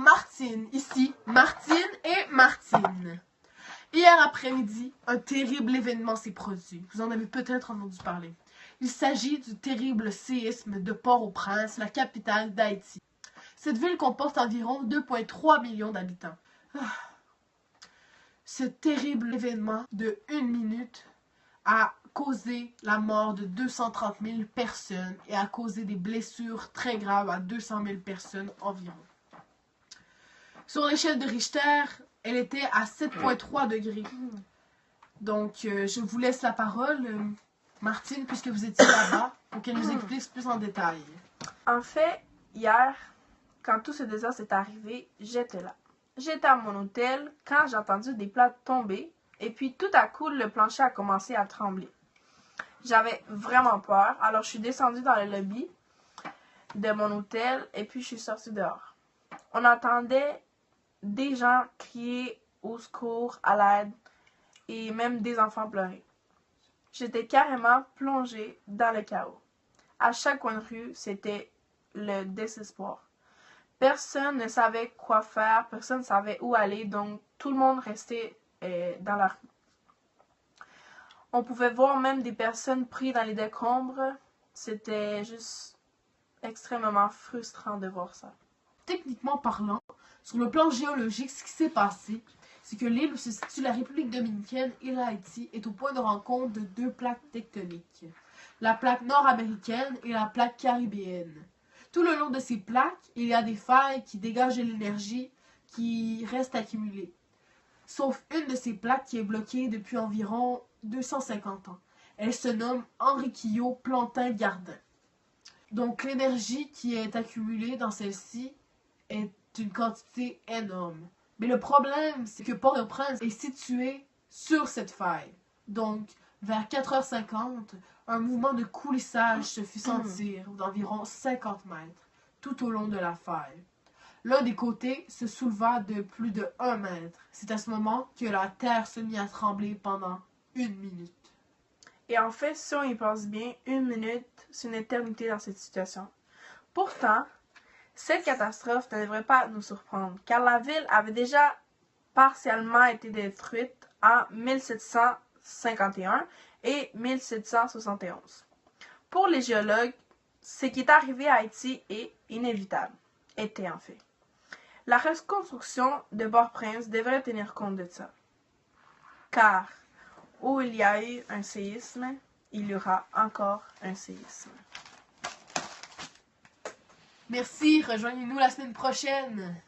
Martine, ici, Martine et Martine. Hier après-midi, un terrible événement s'est produit. Vous en avez peut-être entendu parler. Il s'agit du terrible séisme de Port-au-Prince, la capitale d'Haïti. Cette ville comporte environ 2,3 millions d'habitants. Ce terrible événement de 1 minute a causé la mort de 230 000 personnes et a causé des blessures très graves à 200 000 personnes environ. Sur l'échelle de Richter, elle était à 7,3 degrés. Donc, je vous laisse la parole, Martine, puisque vous étiez là-bas, pour qu'elle nous explique plus en détail. En fait, hier, quand tout ce désastre est arrivé, j'étais là. J'étais à mon hôtel quand j'ai entendu des plats tomber et puis tout à coup, le plancher a commencé à trembler. J'avais vraiment peur, alors je suis descendue dans le lobby de mon hôtel et puis je suis sortie dehors. On entendait des gens crier au secours, à l'aide et même des enfants pleurer. J'étais carrément plongée dans le chaos. À chaque coin de rue, c'était le désespoir. Personne ne savait quoi faire, personne ne savait où aller, donc tout le monde restait dans la rue. On pouvait voir même des personnes prises dans les décombres. C'était juste extrêmement frustrant de voir ça. Techniquement parlant, sur le plan géologique, ce qui s'est passé, c'est que l'île où se situe la République dominicaine et l'Haïti est au point de rencontre de deux plaques tectoniques, la plaque nord-américaine et la plaque caribéenne. Tout le long de ces plaques, il y a des failles qui dégagent de l'énergie qui reste accumulée. Sauf une de ces plaques qui est bloquée depuis environ 250 ans. Elle se nomme Henriquillo Plantin-Gardin. Donc l'énergie qui est accumulée dans celle-ci est une quantité énorme. Mais le problème, c'est que Port-au-Prince est situé sur cette faille. Donc, vers 4h50, un mouvement de coulissage se fit sentir d'environ 50 mètres tout au long de la faille. L'un des côtés se souleva de plus de 1 mètre. C'est à ce moment que la terre se mit à trembler pendant 1 minute. Et en fait, si on y pense bien, 1 minute, c'est une éternité dans cette situation. Pourtant, cette catastrophe ne devrait pas nous surprendre, car la ville avait déjà partiellement été détruite en 1751 et 1771. Pour les géologues, ce qui est arrivé à Haïti est inévitable, était en fait. La reconstruction de Port-au-Prince devrait tenir compte de ça, car où il y a eu un séisme, il y aura encore un séisme. Merci, rejoignez-nous la semaine prochaine.